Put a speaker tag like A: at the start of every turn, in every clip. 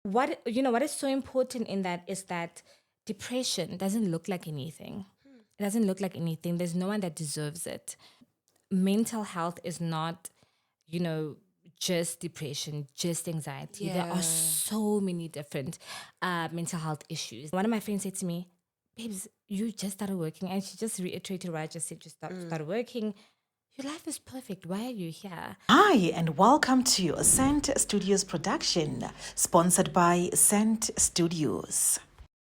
A: what is so important in that is that depression doesn't look like anything. It doesn't look like anything. There's no one that deserves it. Mental health is not, you know, just depression, just anxiety. There are
B: Yeah.
A: so many different mental health issues. One of my friends said to me, "Babes, you just started working," and she just reiterated what I just said. You started working. Your life is perfect. Why are you here?
C: Hi, and welcome to Ascent Studios production, sponsored by Ascent Studios.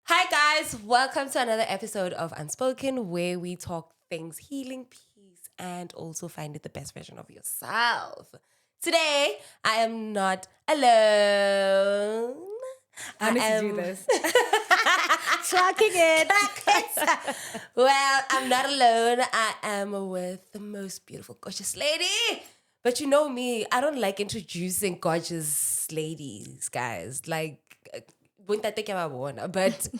B: Hi guys, welcome to another episode of Unspoken, where we talk things healing, peace, and also finding the best version of yourself. Today, I am not alone.
A: I need to do this. Clocking it.
B: Well, I'm not alone. I am with the most beautiful, gorgeous lady. But you know me, I don't like introducing gorgeous ladies, guys. Like, but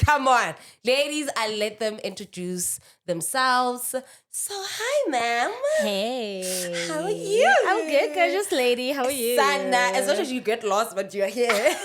B: come on, ladies, I let them introduce themselves. So, hi, ma'am.
A: Hey.
B: How are you?
A: I'm good, gorgeous lady. How are you?
B: Sana, as much as you get lost, but you're here.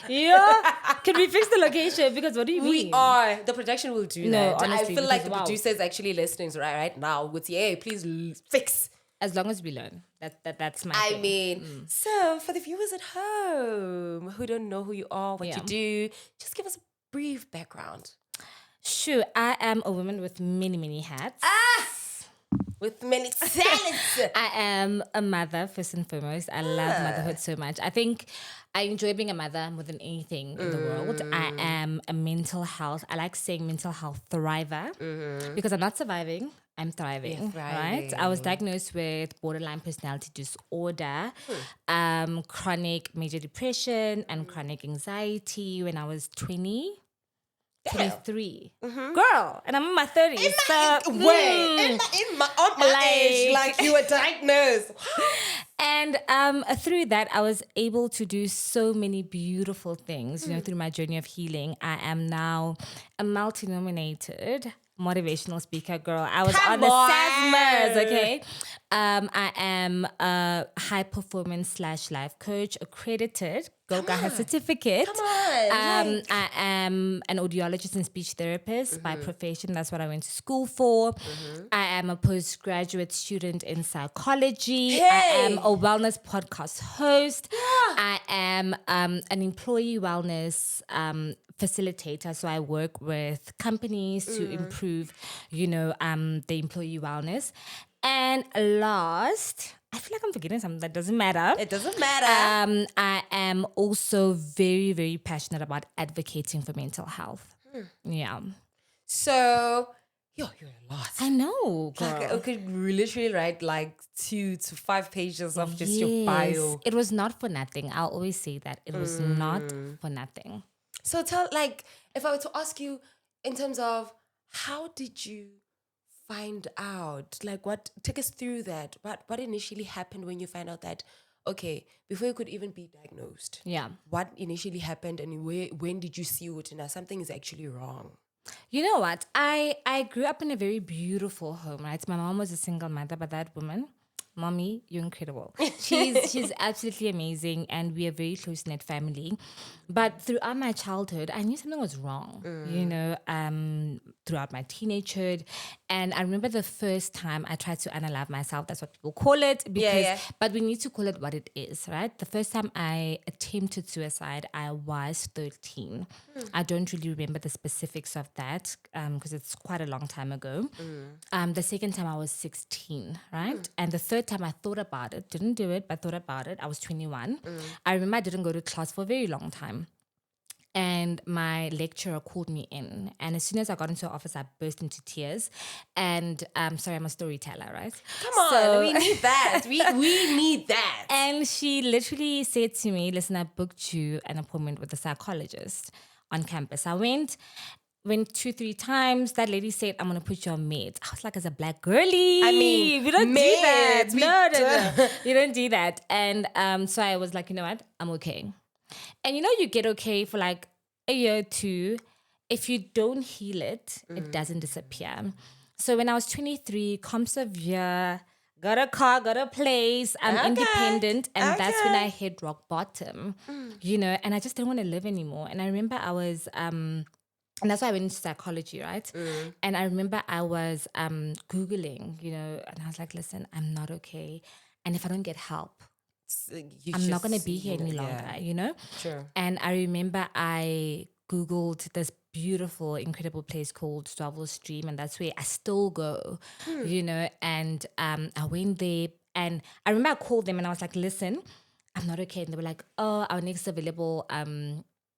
A: Yeah. Can we fix the location? Because what do you mean?
B: We are. The production will do
A: No,
B: that.
A: honestly,
B: I feel like
A: because,
B: the
A: wow.
B: producer is actually listening right now. Would say, hey, please fix.
A: As long as we learn. That's my
B: I
A: thing.
B: mean, so for the viewers at home who don't know who you are, what
A: Yeah.
B: you do, just give us a brief background.
A: Sure, I am a woman with many, many hats.
B: With many talents.
A: I am a mother, first and foremost. I love motherhood so much. I think I enjoy being a mother more than anything in the world. I am a mental health, I like saying mental health thriver because I'm not surviving, I'm thriving,
B: You're
A: right? I was
B: thriving.
A: diagnosed with borderline personality disorder, chronic major depression, and chronic anxiety when I was 23. Girl, and I'm in my 30s.
B: On my
A: Like-
B: age, like you were diagnosed.
A: And through that, I was able to do so many beautiful things, through my journey of healing. I am now a multi-nominated motivational speaker, girl. I was
B: Come
A: on the
B: on.
A: SASMers, okay? I am a high performance / life coach, accredited, Gaha certificate.
B: Come on.
A: I am an audiologist and speech therapist by profession. That's what I went to school for. I am a postgraduate student in psychology. I am a wellness podcast host. I am an employee wellness facilitator. So I work with companies to improve, the employee wellness. And last, I feel like I'm forgetting something that doesn't matter.
B: It doesn't matter.
A: I am also very, very passionate about advocating for mental health. Yeah.
B: So, you're a lot.
A: I know, girl.
B: Like, I could literally write like 2 to 5 pages of just your bio.
A: It was not for nothing. I'll always say that. It was not for nothing.
B: So if I were to ask you in terms of how did you find out? Like take us through that. What initially happened when you find out that, okay, before you could even be diagnosed?
A: Yeah.
B: What initially happened and when did you see now something is actually wrong?
A: You know what? I grew up in a very beautiful home, right? My mom was a single mother, but that woman, mommy, you're incredible. She's absolutely amazing, and we are a very close-knit family. But throughout my childhood, I knew something was wrong, throughout my teenagehood. And I remember the first time I tried to unalive myself, that's what people call it. But we need to call it what it is, right? The first time I attempted suicide, I was 13. I don't really remember the specifics of that because it's quite a long time ago. The second time I was 16, right? And the third time I thought about it, didn't do it, but thought about it, I was 21. I remember I didn't go to class for a very long time. And my lecturer called me in. And as soon as I got into her office, I burst into tears. And sorry, I'm a storyteller, right?
B: Come on, we need that. We need that.
A: And she literally said to me, listen, I booked you an appointment with a psychologist on campus. I went 2-3 times. That lady said, I'm going to put you on meds. I was like, as a black girly,
B: I mean,
A: we don't do that.
B: meds, we
A: No. You don't do that. And so I was like, you know what? I'm okay. And you get okay for like a year or two. If you don't heal it, it doesn't disappear. So when I was 23, come severe, got a car, got a place, I'm
B: Okay.
A: independent. And that's when I
B: Okay.
A: hit rock bottom, you know, and I just didn't want to live anymore. And I remember I was, and that's why I went into psychology, right? And I remember I was Googling, you know, and I was like, listen, I'm not okay. And if I don't get help, I'm not going to be here any longer, you know?
B: Sure.
A: And I remember I Googled this beautiful, incredible place called Swavel Stream, and that's where I still go, you know? And I went there, and I remember I called them and I was like, listen, I'm not okay. And they were like, oh, our next available,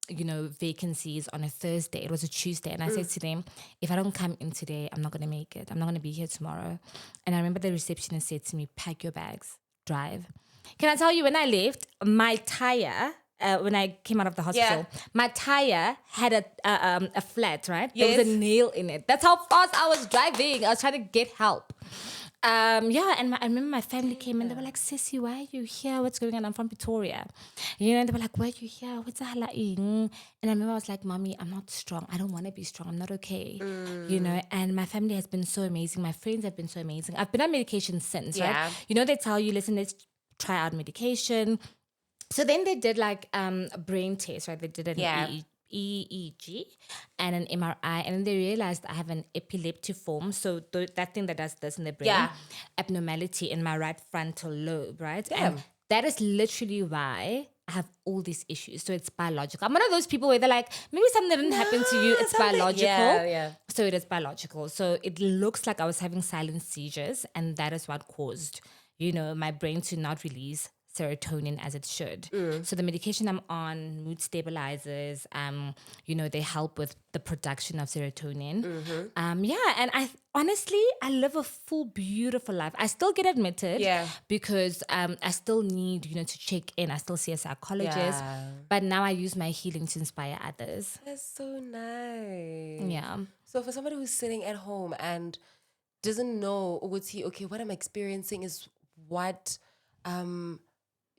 A: you know, vacancies on a Thursday. It was a Tuesday. And I said to them, if I don't come in today, I'm not going to make it. I'm not going to be here tomorrow. And I remember the receptionist said to me, pack your bags, drive. Can I tell you, when I left, my tire, when I came out of the hospital, my tire had a flat, right? There was a nail in it. That's how fast I was driving. I was trying to get help. And I remember my family came and they were like, Sissy, why are you here? What's going on? I'm from Pretoria. You know, and they were like, why are you here? What's that? And I remember I was like, Mommy, I'm not strong. I don't want to be strong. I'm not okay. You know, and my family has been so amazing. My friends have been so amazing. I've been on medication since, right? You know, they tell you, listen, let's try out medication. So then they did like a brain test, right? They did an EEG and an MRI, and then they realized I have an epileptiform, so that thing that does this in the brain, abnormality in my right frontal lobe, right? And that is literally why I have all these issues. So it's biological. I'm one of those people where they're like, maybe something didn't happen to you. It's biological. So it is biological. So it looks like I was having silent seizures, and that is what caused, you know, my brain to not release serotonin as it should. So the medication I'm on, mood stabilizers, you know, they help with the production of serotonin. And I honestly, I live a full, beautiful life. I still get admitted because I still need, you know, to check in. I still see a psychologist, but now I use my healing to inspire others.
B: That's so nice.
A: Yeah.
B: So for somebody who's sitting at home and doesn't know, okay, what I'm experiencing is what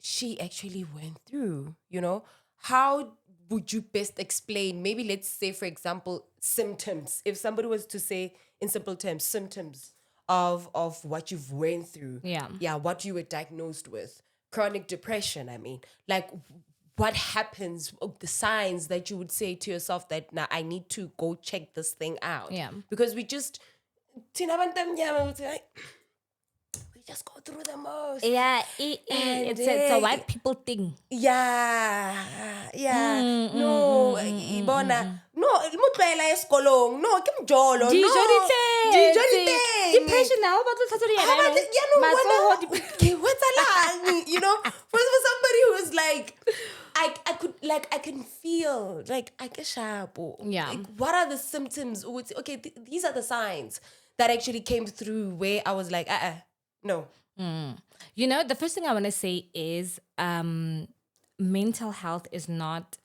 B: she actually went through, you know, how would you best explain, maybe let's say, for example, symptoms, if somebody was to say in simple terms, symptoms of what you've went through, what you were diagnosed with, chronic depression, I mean, like what happens, the signs that you would say to yourself that now I need to go check this thing out, because we just just go through the most.
A: It's a white people thing.
B: No, ibona. No, imutlwaela esikolong. No, ke mjolo.
A: Dijo di depression now,
B: you know, for somebody who's like, I can feel like I get sharp. Like, what are the symptoms? Okay, these are the signs that actually came through where I was like, no.
A: You know, the first thing I want to say is mental health is not,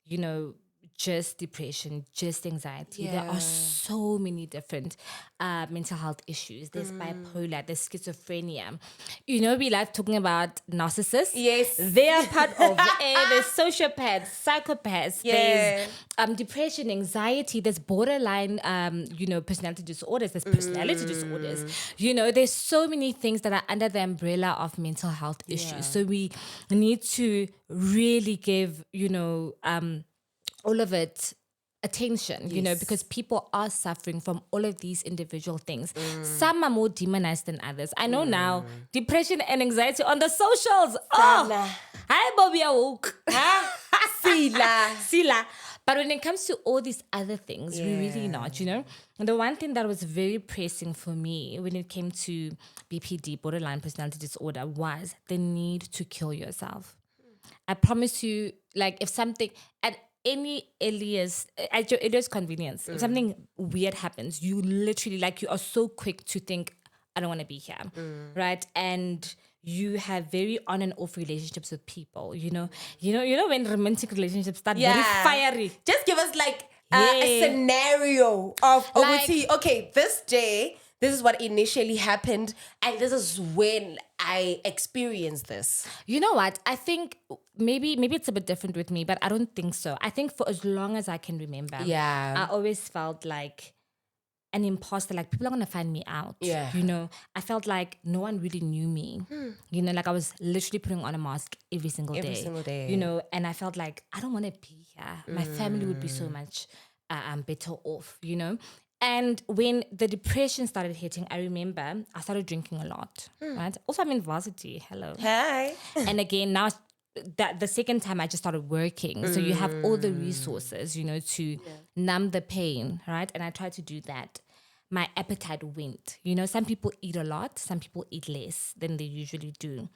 A: you know, just depression, just anxiety. There are so many different mental health issues. There's bipolar, there's schizophrenia. You know, we like talking about narcissists.
B: Yes.
A: They are part of it. There's sociopaths, psychopaths. There's depression, anxiety. There's borderline, you know, personality disorders. There's personality disorders. You know, there's so many things that are under the umbrella of mental health issues. So we need to really give, you know, all of it attention, you know, because people are suffering from all of these individual things. Some are more demonized than others. I know now, depression and anxiety on the socials. Oh, hi, Bobby Awoke. Sila. But when it comes to all these other things, we're really not, you know. And the one thing that was very pressing for me when it came to BPD, borderline personality disorder, was the need to kill yourself. I promise you, like, if something at your earliest convenience, if something weird happens, you literally, like, you are so quick to think, I don't want to be here, right? And you have very on and off relationships with people, you know when romantic relationships start very fiery.
B: Just give us like a scenario of like, okay, this day, this is what initially happened, and this is when I experienced this.
A: You know what? I think maybe it's a bit different with me, but I don't think so. I think for as long as I can remember, I always felt like an imposter, like people are gonna find me out.
B: Yeah.
A: You know, I felt like no one really knew me. You know, like I was literally putting on a mask every single day. You know, and I felt like I don't want to be here. My family would be so much better off, you know. And when the depression started hitting, I remember I started drinking a lot. Right. Also, I'm in varsity. Hello.
B: Hey.
A: And again, now that the second time I just started working. So you have all the resources, you know, to numb the pain, right? And I tried to do that. My appetite went. You know, some people eat a lot, some people eat less than they usually do.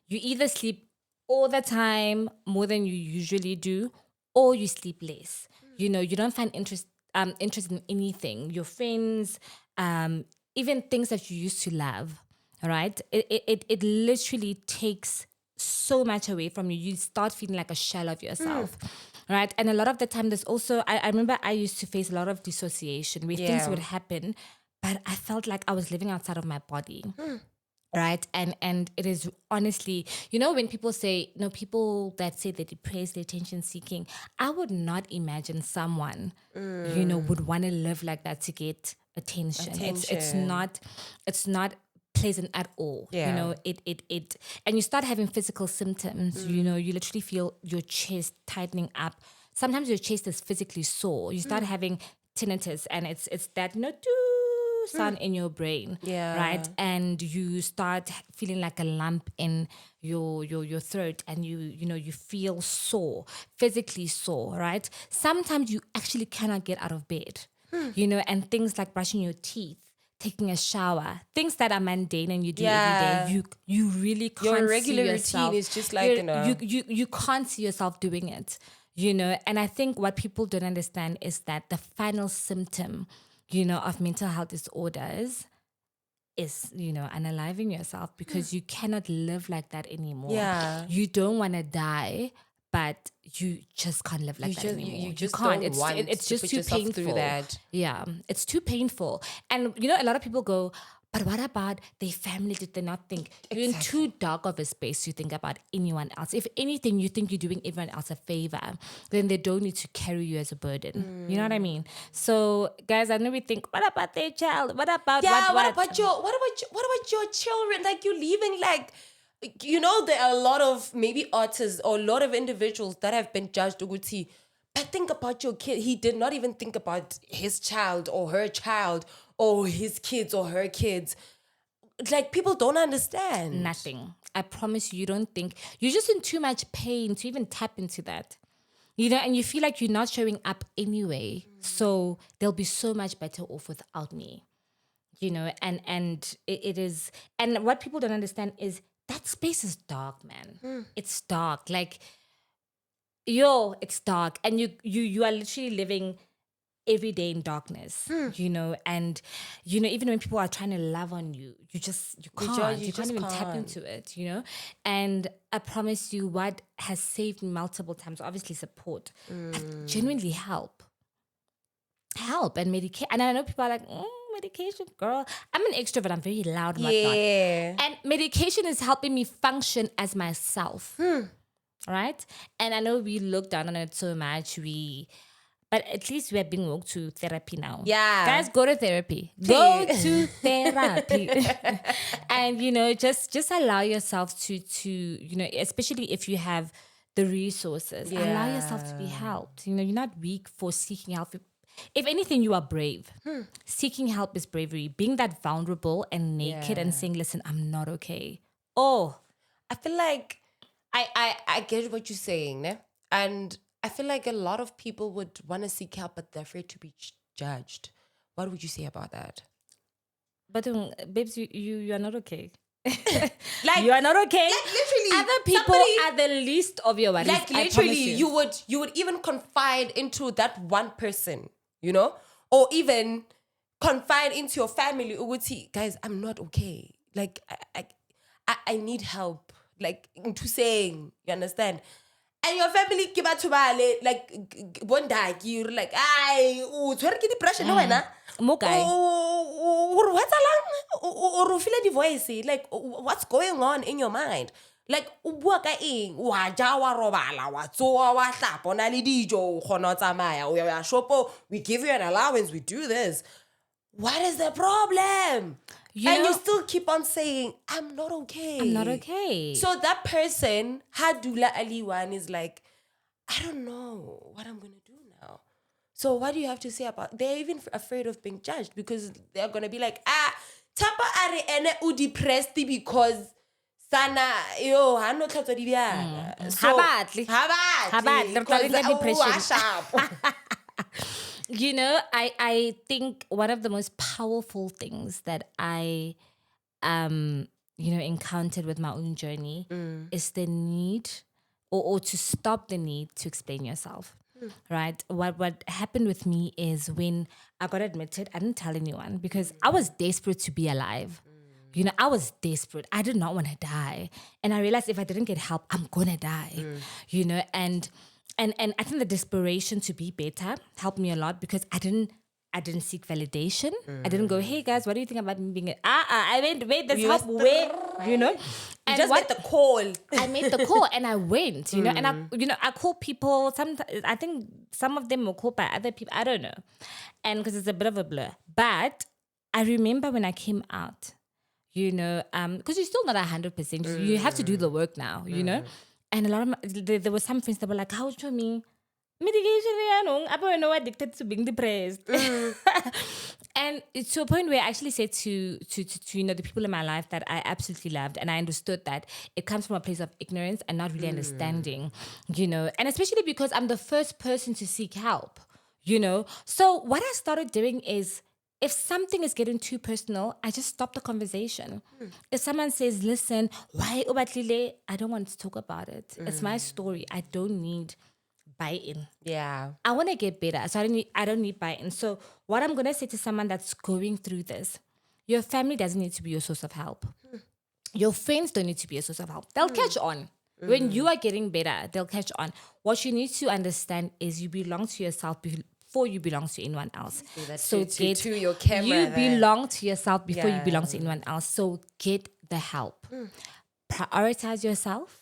A: You either sleep all the time, more than you usually do, or you sleep less. You know, you don't find interest in anything. Your friends, even things that you used to love, right? It literally takes so much away from you. You start feeling like a shell of yourself. Right. And a lot of the time there's also I remember I used to face a lot of dissociation where things would happen, but I felt like I was living outside of my body. Right. And it is honestly, you know, when people say, you know, people that say they're depressed, they're attention seeking, I would not imagine someone, you know, would want to live like that to get attention. It's not pleasant at all. You know, it and you start having physical symptoms, you know, you literally feel your chest tightening up. Sometimes your chest is physically sore. You start having tinnitus, and it's that, you know, sound in your brain, right? And you start feeling like a lump in your throat, and you know you feel sore, physically sore, right? Sometimes you actually cannot get out of bed, you know, and things like brushing your teeth, taking a shower, things that are mundane and you do every day, you really can't
B: Your regular
A: see yourself.
B: routine is just like, you know,
A: you can't see yourself doing it, you know. And I think what people don't understand is that the final symptom, you know, of mental health disorders is, you know, unaliving yourself, because you cannot live like that anymore.
B: Yeah.
A: You don't want to die, but you just can't live like that anymore.
B: You just
A: can't.
B: don't want
A: It's
B: to
A: just
B: put
A: too
B: yourself
A: painful.
B: through that.
A: Yeah, it's too painful. And, you know, a lot of people go, but what about their family? Did they not think? You're in too dark of a space to think about anyone else. If anything, you think you're doing everyone else a favor, then they don't need to carry you as a burden. You know what I mean? So, guys, I know we think, what about their child? What about
B: what about your children? Like, you're leaving, like, you know, there are a lot of maybe artists or a lot of individuals that have been judged Uguti. But think about your kid. He did not even think about his child or her child or his kids or her kids. Like, people don't understand.
A: Nothing. I promise you don't think. You're just in too much pain to even tap into that. You know, and you feel like you're not showing up anyway. So they'll be so much better off without me. You know, and it is, and what people don't understand is that space is dark, man. It's dark. Like, it's dark. And you are literally living every day in darkness, you know, and, you know, even when people are trying to love on you, you can't even tap into it, you know. And I promise you, what has saved me multiple times, obviously support, but genuinely help and medicate. And I know people are like, medication, girl. I'm an extrovert. I'm very loud and whatnot. And medication is helping me function as myself, right? And I know we look down on it so much. But at least we are being walked to therapy now.
B: Yeah.
A: Guys, go to therapy. Go to therapy. And, you know, just allow yourself to, you know, especially if you have the resources, allow yourself to be helped. You know, you're not weak for seeking help. If anything, you are brave. Seeking help is bravery. Being that vulnerable and naked and saying, listen, I'm not okay. Oh.
B: I feel like I get what you're saying, ne? And I feel like a lot of people would want to seek help, but they're afraid to be judged. What would you say about that?
A: But babes, you are not okay.
B: Like,
A: you are not okay.
B: Like, literally,
A: other people are the least of your worries.
B: Like, literally, you would even confide into that one person, you know, or even confide into your family. Uguti, guys, I'm not okay. Like, I need help. Like, into saying, you understand? And your family give out to like one day you're like, tshwere ke depression no wena.
A: Mo kae?
B: What's along? Or feel the voice, like, what's going on in your mind? Like, o bua ka eng? Wa ja wa robala, wa tsoa wa hlapa, na le dijo, o kgona ho tsamaya, o ya shopo, we give you an allowance, we do this. what is the problem?
A: You
B: still keep on saying, I'm not okay.
A: I'm not okay.
B: So that person, Hadula Aliwan, is like, I don't know what I'm going to do now. So what do you have to say about, they're even afraid of being judged because they're going to be like, tapa are ene u depressed because sana yo hano tlhatswa di bjana. So
A: Ha batle, re tla le ka depression. You know, I think one of the most powerful things that I encountered with my own journey is the need or to stop the need to explain yourself. Right? What happened with me is when I got admitted, I didn't tell anyone because I was desperate to be alive. You know, I was desperate. I did not want to die. And I realized if I didn't get help, I'm gonna die. You know, and I think the desperation to be better helped me a lot because I didn't seek validation. I didn't go, hey guys, what do you think about me being I wait, there's help where, you know.
B: And just made the call.
A: I made the call and I went, you know, and I call people. Sometimes I think some of them were called by other people. I don't know, and because it's a bit of a blur. But I remember when I came out, you know, because you're still not 100%. You have to do the work now, you know. And a lot of there were some friends that were like, "How show me medication? I don't know, addicted to being depressed." And it's to a point where I actually said to the people in my life that I absolutely loved, and I understood that it comes from a place of ignorance and not really understanding, you know, and especially because I'm the first person to seek help, you know. So what I started doing is, if something is getting too personal, I just stop the conversation. If someone says, listen, why Obatlile? I don't want to talk about it. It's my story. I don't need buy-in.
B: Yeah.
A: I want to get better. So I don't need buy-in. So what I'm going to say to someone that's going through this, your family doesn't need to be your source of help. Your friends don't need to be a source of help. They'll catch on. When you are getting better, they'll catch on. What you need to understand is you belong to yourself before you belong to anyone else.
B: So to your camera.
A: You belong to yourself before you belong to anyone else. So get the help. Prioritize yourself.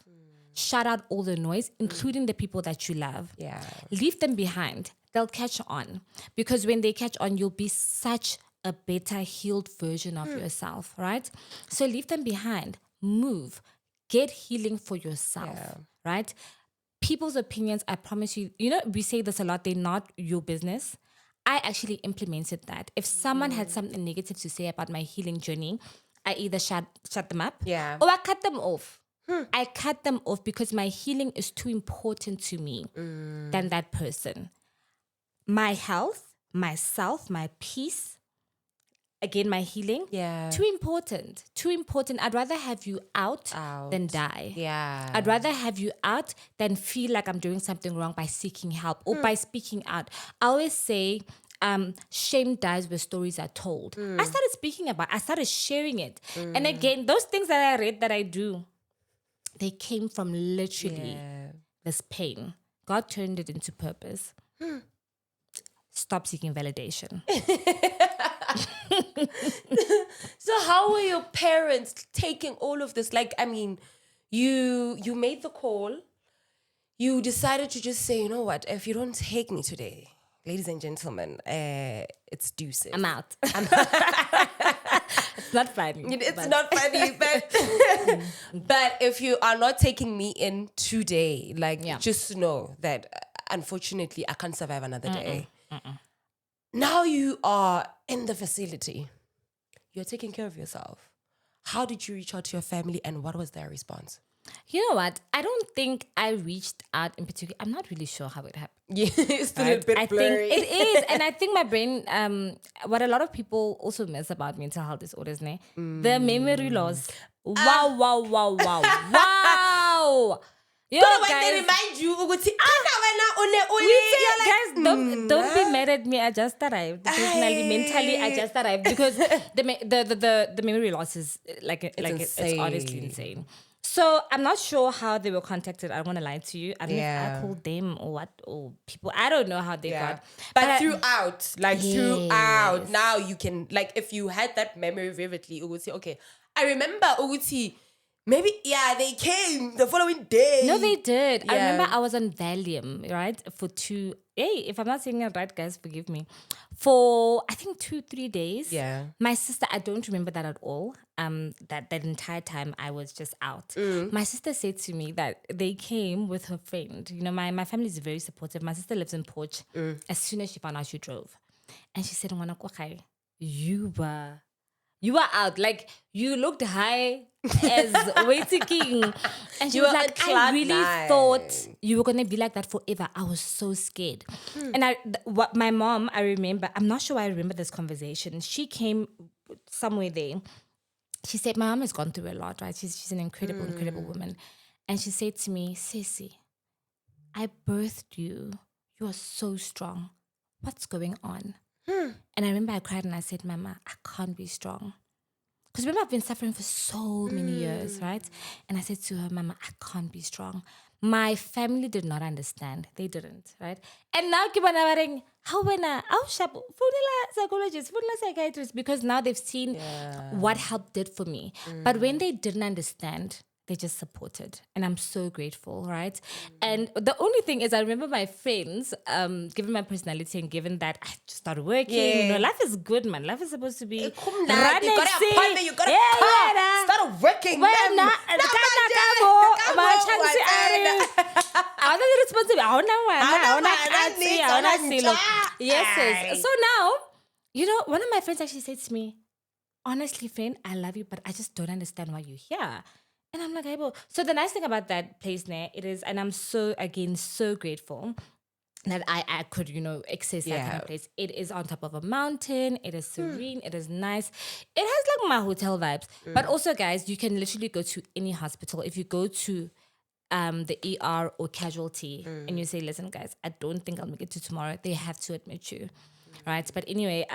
A: Shut out all the noise, including the people that you love.
B: Yeah.
A: Leave them behind. They'll catch on. Because when they catch on, you'll be such a better healed version of yourself, right? So leave them behind. Move. Get healing for yourself, right? People's opinions, I promise you, you know, we say this a lot, they're not your business. I actually implemented that. If someone had something negative to say about my healing journey, I either shut them up or I cut them off. I cut them off because my healing is too important to me than that person. My health, myself, my peace, again, my healing, too important. I'd rather have you out than die.
B: Yeah.
A: I'd rather have you out than feel like I'm doing something wrong by seeking help or by speaking out. I always say, shame dies where stories are told. I started sharing it. And again, those things that I read that I do, they came from literally this pain. God turned it into purpose. Stop seeking validation.
B: So how were your parents taking all of this? Like, I mean, you made the call. You decided to just say, you know what? If you don't take me today, ladies and gentlemen, it's deuces.
A: I'm out. It's not funny.
B: It's not funny, but if you are not taking me in today, like, just know that unfortunately I can't survive another day. Now you are in the facility. You're taking care of yourself. How did you reach out to your family and what was their response?
A: You know what? I don't think I reached out in particular. I'm not really sure how it happened.
B: Yeah, it's still a bit blurry.
A: I think it is. And I think my brain, what a lot of people also miss about mental health disorders, the memory loss. Wow. Yo, guys,
B: they remind you,
A: don't be mad at me. I just arrived. Personally, mentally, I just arrived because the memory loss is it's honestly insane. So I'm not sure how they were contacted. I don't want to lie to you. I don't know if I called them or what, or people. I don't know how they got.
B: But throughout, now you can, like, if you had that memory vividly, you would say, okay, I remember Uguti Maybe, yeah, they came the following day.
A: No, they did. I
B: Yeah.
A: remember I was on Valium, right? For if I'm not saying it right, guys, forgive me. For, I think 2-3 days.
B: Yeah.
A: My sister, I don't remember that at all. That entire time I was just out. My sister said to me that they came with her friend. You know, my family is very supportive. My sister lives in Porch. As soon as she found out, she drove. And she said, "Ngwana Kwakai, you were out. Like, you looked high as Waity King." And she
B: You
A: was
B: were
A: like,
B: on
A: "I
B: cloud
A: really
B: nine."
A: thought you were going to be like that forever." I was so scared. And what my mom, I remember, I'm not sure I remember this conversation. She came somewhere there. She said, "My mom has gone through a lot, right? She's an incredible woman." And she said to me, "Sissy, I birthed you. You are so strong. What's going on?" And I remember I cried and I said, "Mama, I can't be strong." Because remember, I've been suffering for so many years, right? And I said to her, "Mama, I can't be strong." My family did not understand. They didn't, right? And now, how sharp, psychologist, psychiatrist, because now they've seen what help did for me. But when they didn't understand, they just supported. And I'm so grateful, right? And the only thing is, I remember my friends, given my personality and given that I just started working, you know, life is good, man. Life is supposed to be
B: You got an appointment, you got a
A: yeah,
B: car.
A: yeah,
B: Started working.
A: Wena, I was responsible. Yes. So now, you know, one of my friends actually said to me, "Honestly, friend, I love you, but I just don't understand why you're here." And I'm like, "Hey, bro." So the nice thing about that place, it is, and I'm so grateful that I could, you know, access that kind of place. It is on top of a mountain. It is serene. It is nice. It has like my hotel vibes. But also, guys, you can literally go to any hospital. If you go to the ER or casualty and you say, "Listen, guys, I don't think I'll make it to tomorrow," they have to admit you, right? But anyway,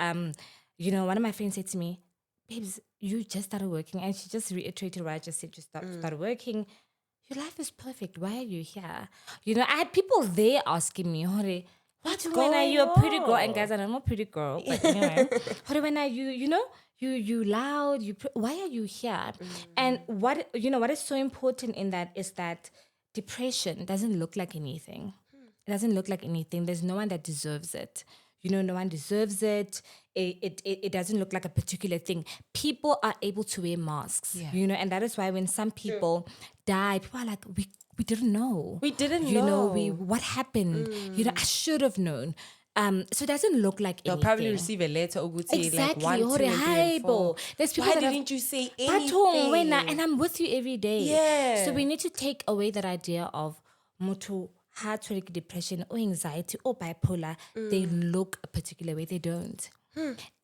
A: you know, one of my friends said to me, "Babes, you just started working," and she just reiterated what I just said. You started working. Your life is perfect. Why are you here? You know, I had people there asking me, "Hore, what's going on? You're a pretty girl." And guys, I'm not a pretty girl, but anyway, "Hore, when are you? You know, you loud. Why are you here?" And what is so important in that is that depression doesn't look like anything. It doesn't look like anything. There's no one that deserves it. You know, no one deserves it. It doesn't look like a particular thing. People are able to wear masks, you know, and that is why when some people die, people are like, we didn't know.
B: We didn't
A: you know.
B: know.
A: What happened? You know, I should have known. So it doesn't look like
B: They'll
A: anything.
B: probably receive a letter, Uguti,
A: Exactly.
B: like 1, 2, and 3, and 4.
A: There's people
B: Why
A: that have
B: didn't you say
A: Patong,
B: anything?
A: and I'm with you every day.
B: Yeah.
A: So we need to take away that idea of moto heart rate, depression or anxiety or bipolar. They look a particular way. They don't.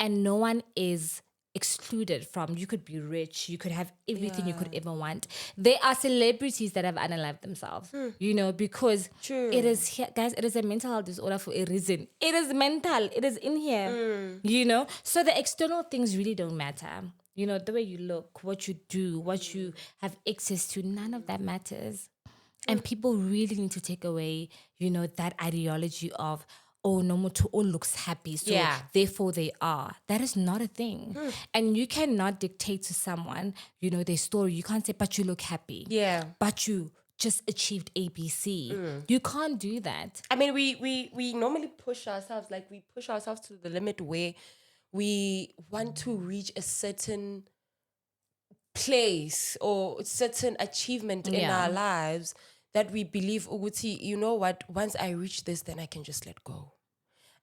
A: And no one is excluded from. You could be rich. You could have everything you could ever want. There are celebrities that have unalived themselves. You know, because it is here, guys. It is a mental health disorder for a reason. It is mental. It is in here. You know, so the external things really don't matter. You know, the way you look, what you do, what you have access to, none of that matters. And people really need to take away, you know, that ideology of, "Oh, no moto all looks happy, so therefore they are." That is not a thing. And you cannot dictate to someone, you know, their story. You can't say, "But you look happy."
B: Yeah.
A: "But you just achieved ABC." You can't do that.
B: I mean, we normally push ourselves, like we push ourselves to the limit where we want to reach a certain place or certain achievement in our lives that we believe, Uguti, you know what, once I reach this, then I can just let go.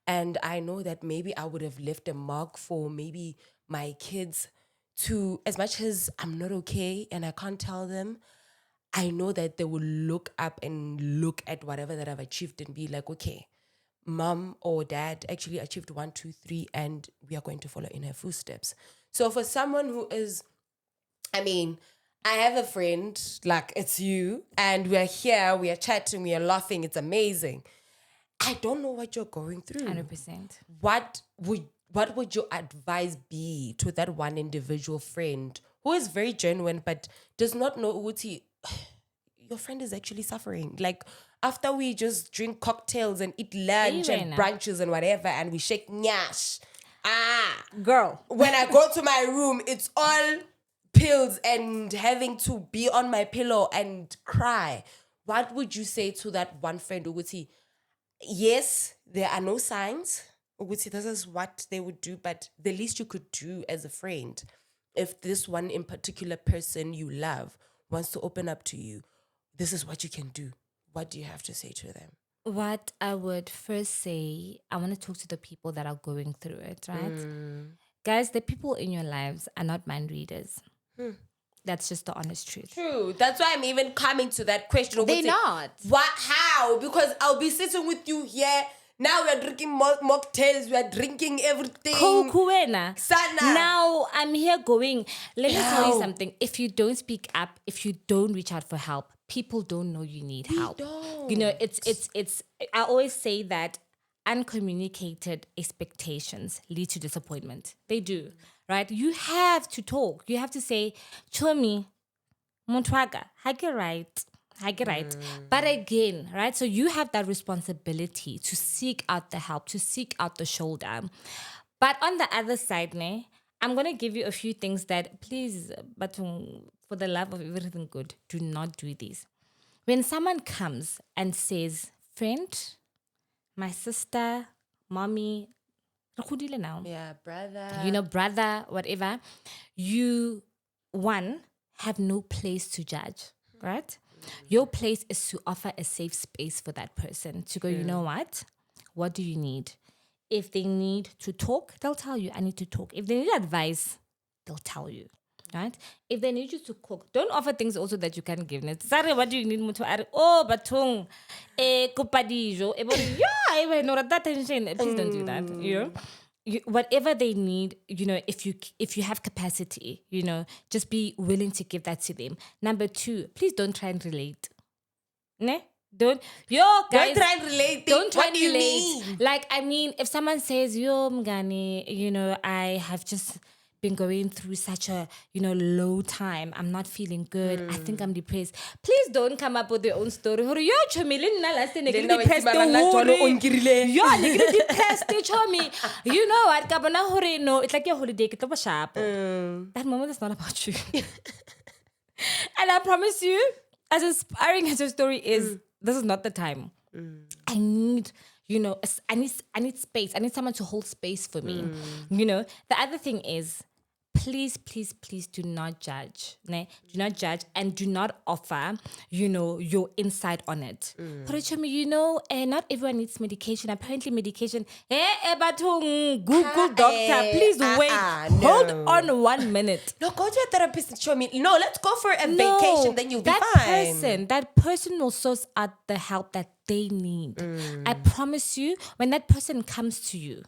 B: And I know that maybe I would have left a mark for maybe my kids to, as much as I'm not okay and I can't tell them, I know that they will look up and look at whatever that I've achieved and be like, okay, mom or dad actually achieved 1, 2, 3, and we are going to follow in her footsteps. So for someone who is, I mean, I have a friend, like it's you, and we're here, we are chatting, we are laughing, it's amazing. I don't know what you're going through.
A: 100%.
B: What would your advice be to that one individual friend who is very genuine but does not know, Uguti, your friend is actually suffering? Like, after we just drink cocktails and eat lunch and brunches and whatever, and we shake nyash,
A: girl,
B: when I go to my room, it's all pills and having to be on my pillow and cry, what would you say to that one friend who would say, yes, there are no signs, or would say this is what they would do, but the least you could do as a friend, if this one in particular person you love wants to open up to you, this is what you can do. What do you have to say to them?
A: What I would first say, I want to talk to the people that are going through it, right? Guys, the people in your lives are not mind readers. That's just the honest truth.
B: True. That's why I'm even coming to that question.
A: They're not.
B: What? How? Because I'll be sitting with you here. Now we're drinking mocktails. We're drinking everything.
A: Kuena.
B: Sana.
A: Now I'm here going. Let me tell you something. If you don't speak up, if you don't reach out for help, people don't know you need help.
B: Don't.
A: You know, it's. I always say that uncommunicated expectations lead to disappointment. They do, right? You have to talk. You have to say, Chomi, Montwaga, hake right. But again, right? So you have that responsibility to seek out the help, to seek out the shoulder. But on the other side, I'm going to give you a few things that please, but for the love of everything good, do not do these. When someone comes and says, friend, my sister, mommy, now.
B: Yeah, brother.
A: You know, brother, whatever, you, one, have no place to judge, right? Your place is to offer a safe space for that person to go, you know what do you need? If they need to talk, they'll tell you, I need to talk. If they need advice, they'll tell you, right? If they need you to cook, don't offer things also that you can't give. Sorry, what do you need? Oh, batung, kupadijo. Please don't do that, you know? Whatever they need, you know, if you have capacity, you know, just be willing to give that to them. Number two, please don't try and relate. Ne? Guys,
B: don't try and relate.
A: Don't try
B: what
A: and
B: do you
A: relate.
B: mean?
A: Like, I mean, if someone says, yo, Mgani, you know, I have just been going through such a, you know, low time. I'm not feeling good. I think I'm depressed. Please don't come up with your own story. Yo, depressed. You know what? No, it's like your holiday. That moment is not about you. And I promise you, as inspiring as your story is, this is not the time. I need, you know, I need space. I need someone to hold space for me. You know, the other thing is, please do not judge. Ne? Do not judge and do not offer, you know, your insight on it. You know, not everyone needs medication. Apparently medication, Google doctor, please wait. Hold on 1 minute.
B: No, go to a therapist and show me. No, let's go for a vacation, then you'll be fine.
A: That person will source out the help that they need. I promise you, when that person comes to you,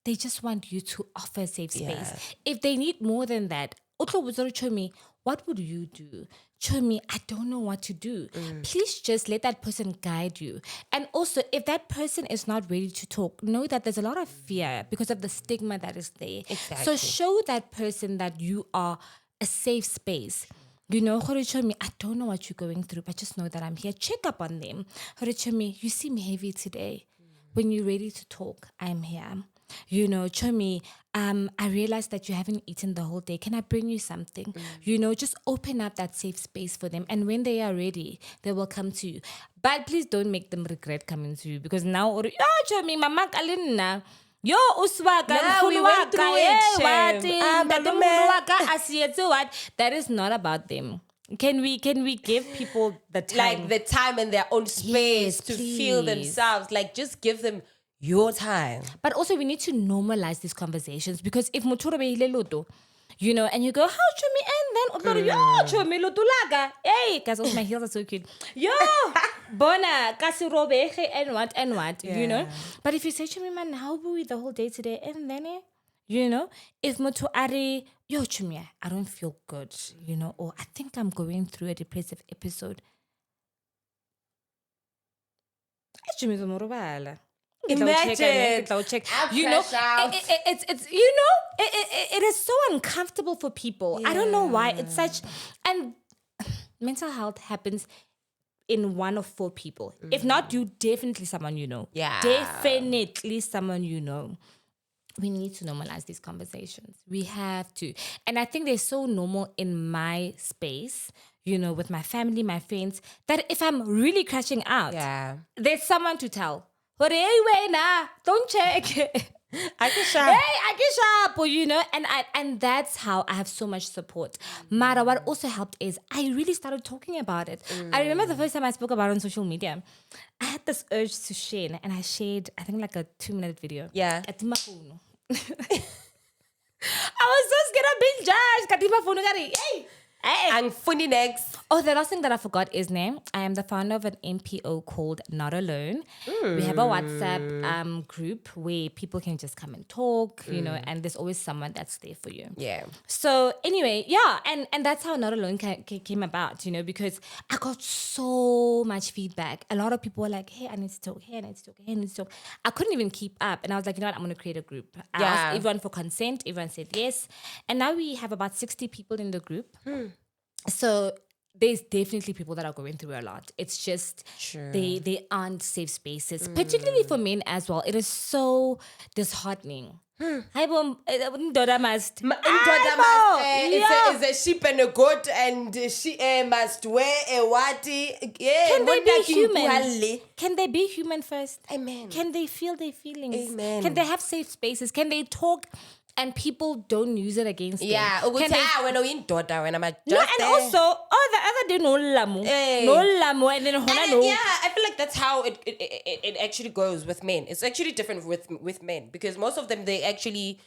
A: they just want you to offer a safe space. Yeah. If they need more than that, Chomi, what would you do? Chomi, I don't know what to do. Please just let that person guide you. And also, if that person is not ready to talk, know that there's a lot of fear because of the stigma that is there.
B: Exactly.
A: So show that person that you are a safe space. You know, Horichomi, I don't know what you're going through, but just know that I'm here. Check up on them. Horichomi, you seem heavy today. When you're ready to talk, I'm here. You know, Chomi, I realized that you haven't eaten the whole day. Can I bring you something? You know, just open up that safe space for them. And when they are ready, they will come to you. But please don't make them regret coming to you. Because now, Chomi, mama kalina. Yo, uswaka,
B: we went through it.
A: That is not about them. Can we give people the time?
B: Like the time and their own space to feel themselves. Like just give them your time.
A: But also we need to normalize these conversations because if you know, and you go, how Chomi, and then yo, Chomi lutulaga. Hey, guys, also my heels are so cute. Yo, bona, kasirobe, and what, you know. But if you say, Chomi, man, how were we the whole day today? And then, you know, if motu are, yo, Chomi, I don't feel good, you know, or I think I'm going through a depressive episode.
B: Imagine.
A: You know, it's you know, it is so uncomfortable for people. I don't know why. It's such, and mental health happens in 1 of 4 people. If not you, definitely someone you know.
B: Yeah.
A: Definitely someone you know. we need to normalize these conversations. We have to. And I think they're so normal in my space, with my family, my friends, that if I'm really crashing out, there's someone to tell. Hey, wait, nah, don't check.
B: Akisha.
A: Hey, Akisha, and that's how I have so much support. Mara, what also helped is I really started talking about it. I remember the first time I spoke about it on social media, I had this urge to share, and I shared, I think, like a 2-minute video.
B: Yeah.
A: At my phone. I was so scared of being judged. Katima phone, hey.
B: And funny next.
A: Oh, the last thing that I forgot is name. I am the founder of an NPO called Not Alone. We have a WhatsApp group where people can just come and talk, and there's always someone that's there for you.
B: Yeah.
A: So anyway, yeah, and that's how Not Alone came about, because I got so much feedback. A lot of people were like, hey, I need to talk, hey, I need to talk, hey, I need to talk. I couldn't even keep up. And I was like, you know what, I'm going to create a group. I asked everyone for consent. Everyone said yes. And now we have about 60 people in the group. So there's definitely people that are going through a lot. It's just they aren't safe spaces, particularly for men as well. It is so disheartening. Hi, boom. Ndoda must.
B: It's a sheep and a goat, and she must wear a wati. Yeah,
A: can they be human? Can they be human first?
B: Amen.
A: Can they feel their feelings?
B: Amen.
A: Can they have safe spaces? Can they talk? And people don't use it against them.
B: Yeah, when I'm in daughter, when I'm just
A: no, and
B: there.
A: also, the other day, no lamu, and then
B: yeah, I feel like that's how it actually goes with men. It's actually different with men because most of them they actually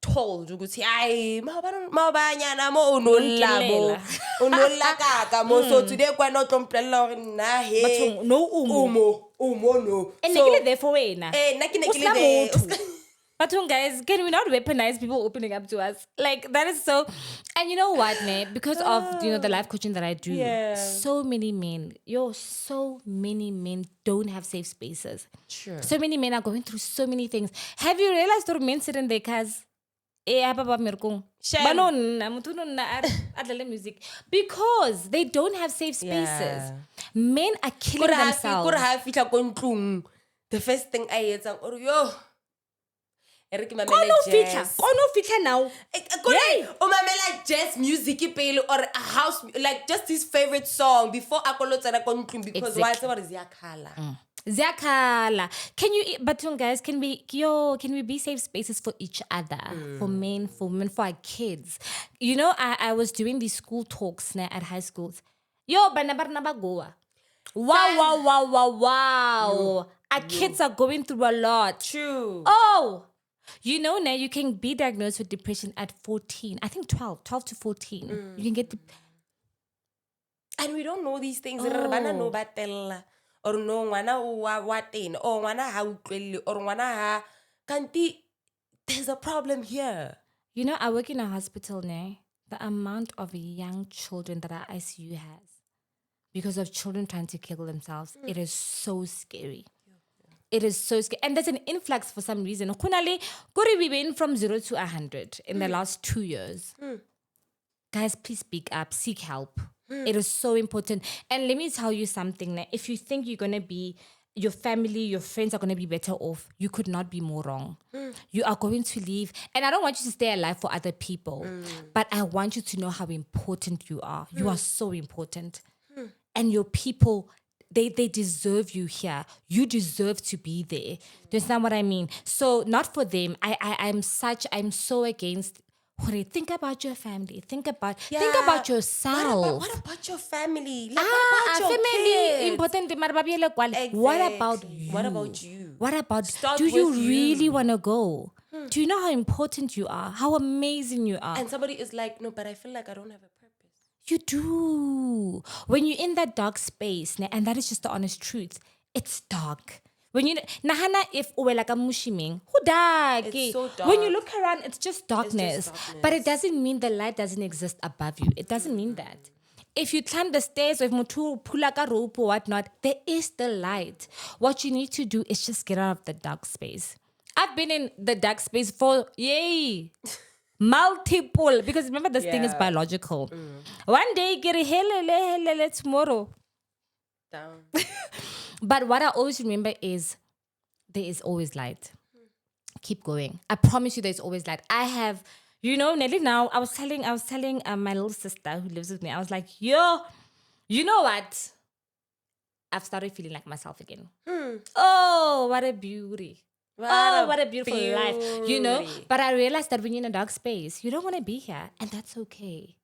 B: told ukuthi ay maobanyana mo onolabo onolaka mo so today kwa no tlomplela gore na he
A: but no
B: umo no
A: and so there for wena
B: na ke there.
A: But guys, can we not weaponize people opening up to us? Like, that is so... And you know what, man? Because of, the life coaching that I do, so many men don't have safe spaces.
B: Sure.
A: So many men are going through so many things. Have you realized that men sit in their cars? Music because they don't have safe spaces. Men are killing themselves.
B: The first thing I eat, yo.
A: Kono fitla now.
B: Jazz music or a house, like just his favorite song before because why somebody is
A: Zakala. Can you, but guys, can we be safe spaces for each other, for men, for women, for our kids? I was doing these school talks at high schools. Wow. Our kids are going through a lot.
B: True.
A: Oh, now you can be diagnosed with depression at 14. I think 12 to 14. You can get...
B: And we don't know these things. Or no ngwana wa teng or ngwana ha utlwele or ngwana ha kanti there's a problem here.
A: I work in a hospital now. The amount of young children that our ICU has because of children trying to kill themselves, it is so scary. It is so scary. And there's an influx for some reason. We've been from 0 to 100 in the last 2 years. Guys, please speak up. Seek help. It is so important. And let me tell you something. If you think you're going to be, your family, your friends are going to be better off, you could not be more wrong. You are going to leave. And I don't want you to stay alive for other people. But I want you to know how important you are. You are so important. And your people... They deserve you here. You deserve to be there. Do you understand what I mean? So not for them. I'm so against. Think about your family. Think about yourself.
B: What about your family? Like, what about your kids?
A: Important.
B: Exactly.
A: What about you?
B: What about you?
A: What about?
B: Start
A: do you
B: with
A: really want to go? Do you know how important you are? How amazing you are?
B: And somebody is like, no, but I feel like I don't have a purpose.
A: You do. When you're in that dark space, and that is just the honest truth, it's dark. When you nahana if uwe like a mushiming, who dark?
B: It's so dark.
A: When you look around, it's just darkness. But it doesn't mean the light doesn't exist above you. It doesn't mean that. If you climb the stairs or if mutu pulaka rope or whatnot, there is the light. What you need to do is just get out of the dark space. I've been in the dark space for multiple, because remember this thing is biological. One day get a hell tomorrow.
B: Down.
A: But what I always remember is there is always light. keep going. I promise you there's always light. I have, Nelly, now I was telling my little sister who lives with me, I was like, yo, you know what? I've started feeling like myself again. Oh, what a beauty. What a beautiful life, But I realized that when you're in a dark space, you don't want to be here, and that's okay.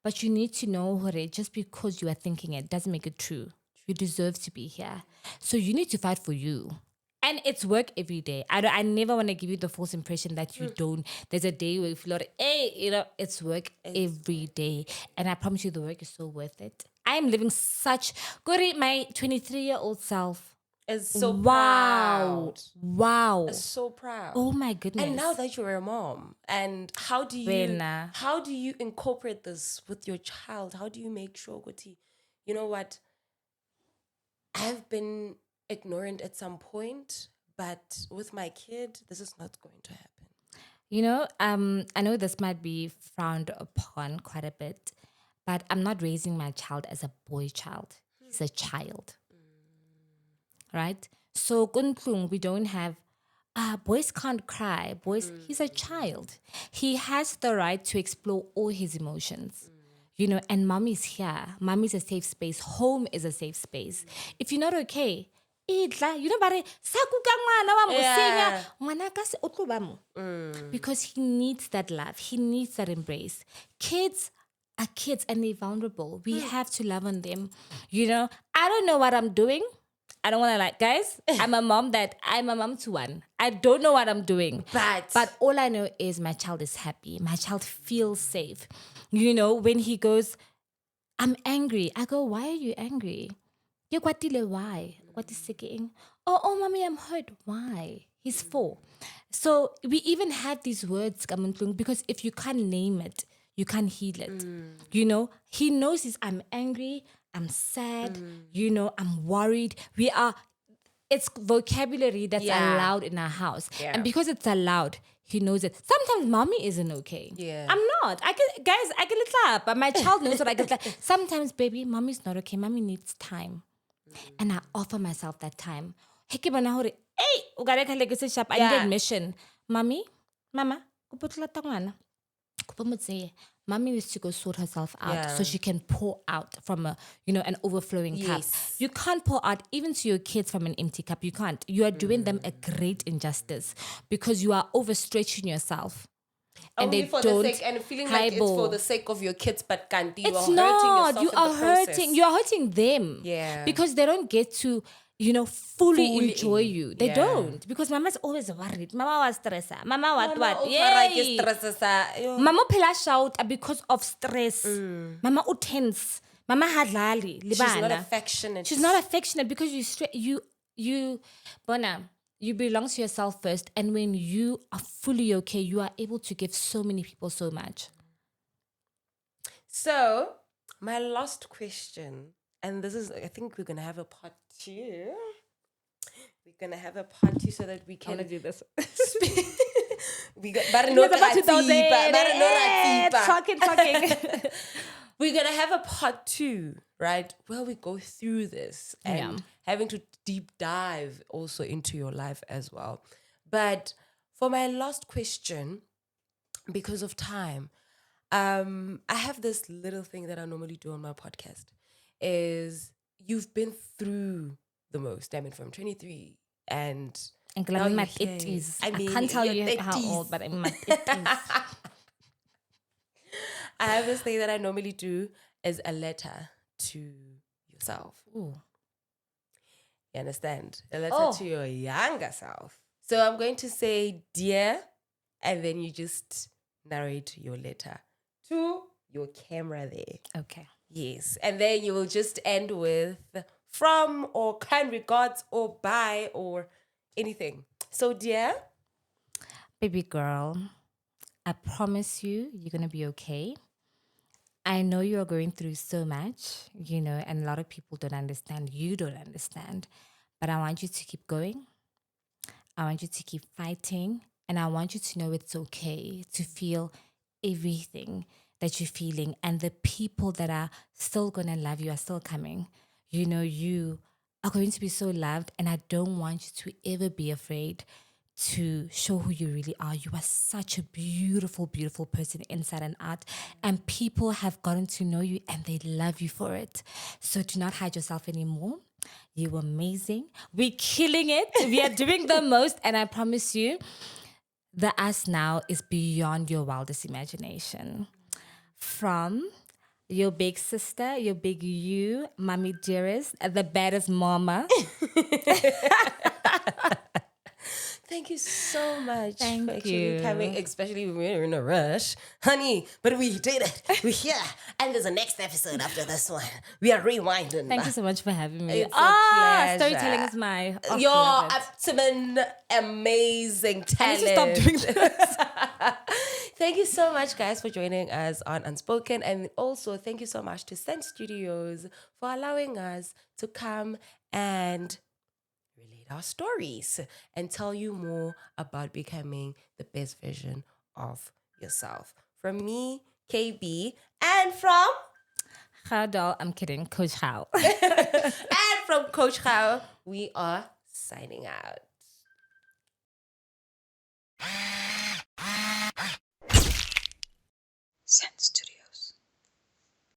A: But you need to know, Hore, just because you are thinking it doesn't make it true. You deserve to be here. So you need to fight for you. And it's work every day. I never want to give you the false impression that you don't. There's a day where you feel like, hey, it's work every day. And I promise you the work is so worth it. I am living such, Gori, my 23-year-old self.
B: Is so proud.
A: Wow.
B: Is so proud.
A: Oh my goodness.
B: And now that you're a mom, and how do you incorporate this with your child? How do you make sure, Goti, you know what? I've been ignorant at some point, but with my kid, this is not going to happen.
A: I know this might be frowned upon quite a bit, but I'm not raising my child as a boy child. He's a child. Right? So, kuntlung, we don't have, boys can't cry. He's a child. He has the right to explore all his emotions. And mommy's here. Mommy's a safe space. Home is a safe space. If you're not okay, because he needs that love. He needs that embrace. Kids are kids and they're vulnerable. We have to love on them. I don't know what I'm doing. I don't want to guys, I'm a mom to one. I don't know what I'm doing. But all I know is my child is happy. My child feels safe. When he goes, I'm angry. I go, why are you angry? Why? What is sicking? Oh, mommy, I'm hurt. Why? He's 4. So we even have these words, because if you can't name it, you can't heal it. He knows I'm angry, I'm sad, I'm worried. It's vocabulary that's allowed in our house. Yeah. And because it's allowed, he knows it. Sometimes mommy isn't okay.
B: Yeah.
A: I'm not. I can let up, but my child knows that I can. Sometimes, baby, mommy's not okay. Mommy needs time. And I offer myself that time. Hey, I need admission. Mommy, mama, mommy needs to go sort herself out so she can pour out from an overflowing cup. You can't pour out even to your kids from an empty cup. You can't. You are doing them a great injustice because you are overstretching yourself.
B: Only
A: and
B: for the sake and feeling like it's for the sake of your kids, but Kanti, you are hurting yourself.
A: You are hurting. You are hurting them.
B: Yeah.
A: Because they don't get to, fully enjoy you. They don't. Because mama's always worried. Mama was stressed. Mama what? Yay. Mama pela shout because of stress. Mama tense. Mama hadlali.
B: She's not affectionate.
A: She's not affectionate because Bona, you belong to yourself first, and when you are fully okay, you are able to give so many people so much.
B: So, my last question, and this is, I think we're going to have a part 2. We're going to have a part 2 so that we can...
A: I want to do this. Talking.
B: We're going to have a part 2, right? Where we go through this and having to deep dive also into your life as well. But for my last question, because of time, I have this little thing that I normally do on my podcast is you've been through the most. I mean, from 23 and
A: now in my 80s. I can't tell you how old, but I'm in my 80s.
B: I have this thing that I normally do is a letter to yourself.
A: Ooh.
B: You understand? A letter to your younger self. So I'm going to say, dear, and then you just narrate your letter to your camera there.
A: Okay.
B: Yes. And then you will just end with from or kind regards or bye or anything. So, dear.
A: Baby girl, I promise you're going to be okay. I know you're going through so much, and a lot of people don't understand. You don't understand. But I want you to keep going. I want you to keep fighting. And I want you to know it's okay to feel everything that you're feeling. And the people that are still going to love you are still coming. You are going to be so loved. And I don't want you to ever be afraid to show who you really are. You are such a beautiful, beautiful person inside and out. And people have gotten to know you and they love you for it. So do not hide yourself anymore. You're amazing. We're killing it. We are doing the most. And I promise you, the us now is beyond your wildest imagination. From your big sister, your big you, mommy dearest, the baddest mama.
B: Thank you so much
A: Thank
B: for actually
A: you.
B: coming, especially when we're in a rush. Honey, but we did it. We're here. And there's a next episode after this one. We are rewinding.
A: Thank you so much for having me.
B: It's a pleasure.
A: Storytelling is my... Oh,
B: Your
A: love it.
B: optimum, amazing talent.
A: I need to stop doing this.
B: Thank you so much, guys, for joining us on Unspoken. And also, thank you so much to Scent Studios for allowing us to come and relate our stories and tell you more about becoming the best version of yourself. From me, KB, and from...
A: How doll? I'm kidding. Coach How.
B: and from Coach Khao, we are signing out.
C: Sense Studio.